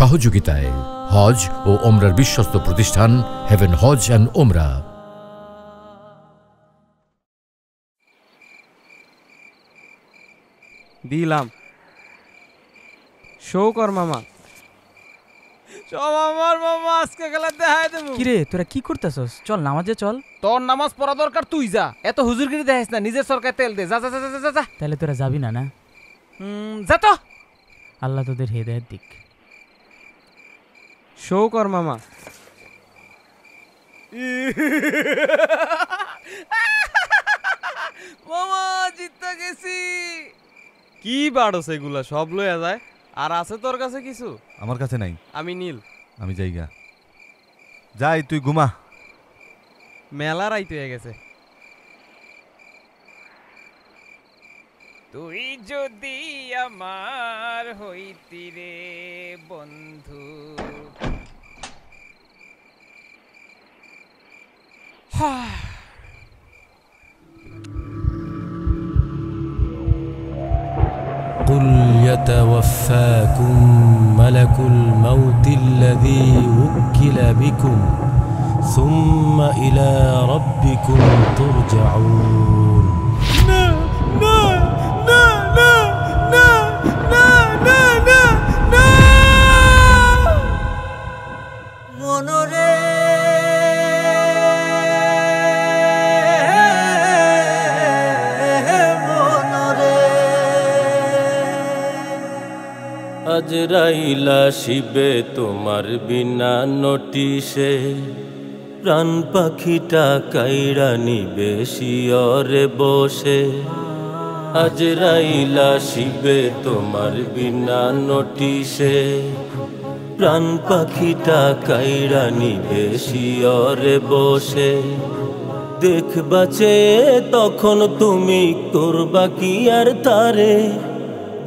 সহযোগিতায় হজ ও ওমরার বিশ্বস্ত প্রতিষ্ঠান হেভেন হজ অ্যান্ড ওমরা। দিলাম শো কর মামা। সব আমার মামা আজকে গেলে দেখাই দেবো। কিরে তোরা কি করতেছস? চল নামাজে চল। তোর নামাজ পড়া দরকার, তুই যা। এত হুজুরগিরি দেখাইস না, নিজের সরকার তেল দে। যা যা যা যা যা। তাহলে তোরা যাবি না? না যা তো। আল্লাহ তোদের হেদায়েত দিক। শো কর মামা। মামা জিততে গেছি। কি বাড়ো সেগুলা সব লইয়া যায়। আর আছে তোর কাছে কিছু? আমার কাছে নাই। আমি নীল। আমি যাইগা। যাই, তুই ঘুমা। মেলা রাইত হয়ে গেছে। তুই যদি আমার হইতি রে বন্ধু। قل يتوفاكم ملك الموت الذي وكل بكم ثم إلى ربكم ترجعون. আজরাইলা শিবে তোমার বিনা নোটিশে প্রাণ পাখিটা কাইরা নিবে শিয়রে বসে। আজরাইলা শিবে তোমার বিনা নোটিশে প্রাণ পাখিটা কাইরা নিবে শিয়রে বসে। দেখবা চেয়ে তখন তুমি করবা কি আর তারে,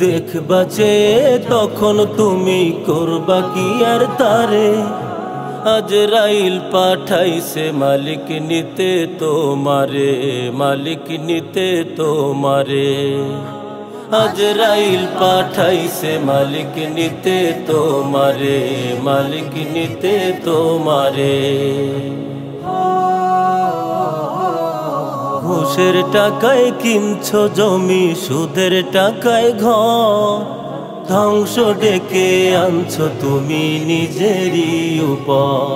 দেখবা চেয়ে তখন তুমি করবা কি আর তারে। আজরাইল পাঠাইছে মালিক নিতে তোমারে, মালিক নিতে তোমারে। আজরাইল পাঠাইছে মালিক নিতে তোমারে, মালিক নিতে তোমারে। ঘুষের টাকায় কিনছো জমি, সুদের টাকায় ঘর, ধ্বংস ডেকে আনছো তুমি নিজেরই উপর।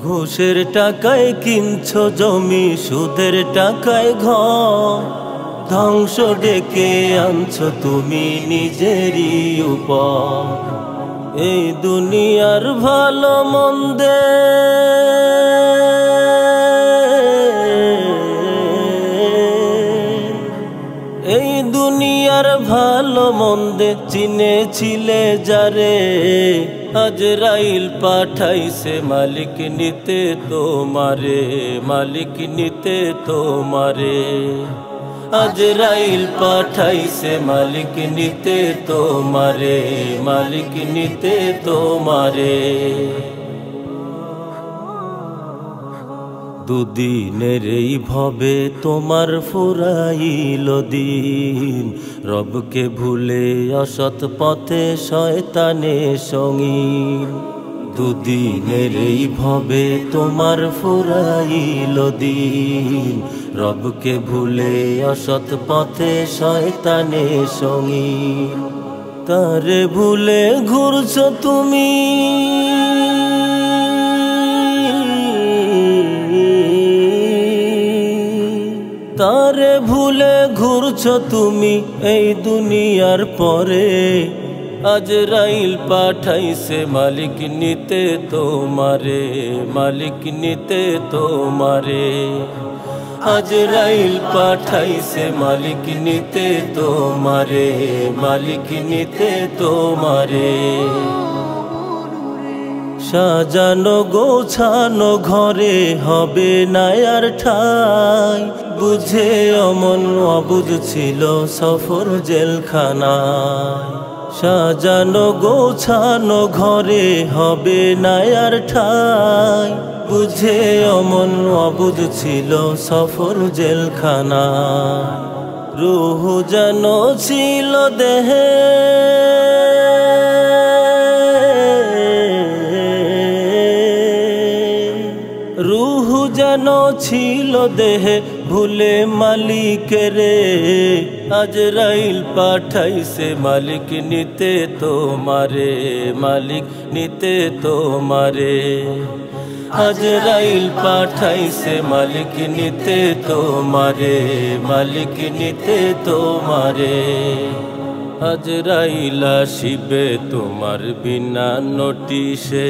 ঘুষের টাকায় কিনছো জমি, সুদের টাকায় ঘর, ধ্বংস ডেকে আনছো তুমি নিজেরই উপর। এই দুনিয়ার ভালো মন্দে এই দুনিয়ার ভালো মন্দে চিনেছিলে যারে। আজরাইল পাঠাইছে মালিক নিতে তোমারে, মালিক নিতে তোমারে। আজরাইল পাঠাইছে মালিক নিতে তোমারে, মালিক নিতে তোমারে। দুদিনের এই ভবে তোমার ফুরাইল দিন, রবকে ভুলে অসৎ পথে শয়তানে সঙ্গীন। দুদিনের এই ভবে তোমার ফুরাইল দিন, রবকে ভুলে অসৎ পথে শয়তানে সঙ্গীন। তারে ভুলে ঘুরছো তুমি, তারে ভুলে ঘুরছো তুমি এই দুনিয়ার পরে। আজরাইল পাঠাইছে মালিক নিতে তোমারে, মালিক নিতে তোমারে। আজরাইল পাঠাইছে মালিক নিতে তোমারে, মালিক নিতে তোমারে। সাজানো গোছানো ঘরে হবে না আর ঠাই, বুঝে অমন অবুঝ ছিল সফর জেলখানায়। সাজানো গোছানো ঘরে হবে না আর ঠাই, বুঝে অমন অবুঝ ছিল সফর জেলখানায়। রূহ যেন ছিল দেহে যেন ছিল দেহে ভুলে মালিকেরে, আজরাইল পাঠাইছে মালিক নিতে তোমারে, মালিক নিতে তোমারে। আজরাইল পাঠাইছে মালিক নিতে তোমারে, মালিক নিতে তোমারে। আজরাইল আসিবে তোমার বিনা নোটিশে,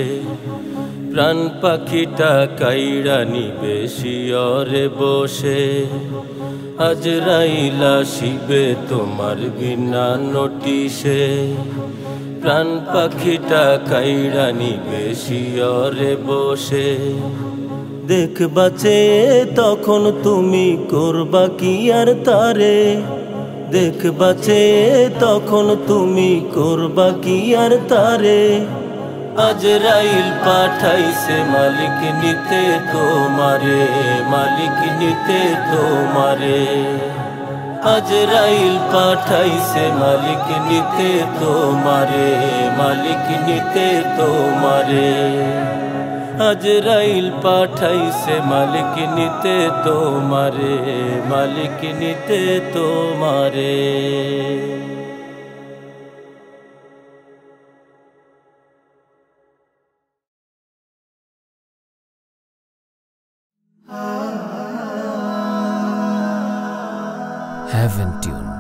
প্রাণ পাখিটা কাইড়া নিবে শিয়রে বসে। আজরাইল আসিবে তোমার বিনা নোটিশে, প্রাণ পাখিটা কাইড়া নিবে শিয়রে বসে। দেখবা চেয়ে তখন তুমি করবা কি আর তারে, দেখবা চেয়ে তখন তুমি করবা কি আর তারে। আজরাইল পাঠাইছে মালিক নিতে তোমারে, মালিক নিতে তোমারে। আজরাইল পাঠাইছে মালিক নিতে তোমারে, মালিক নিতে তোমারে। আজরাইল পাঠাইছে মালিক নিতে তোমারে, মালিক নিতে তোমারে। Heaven Tune.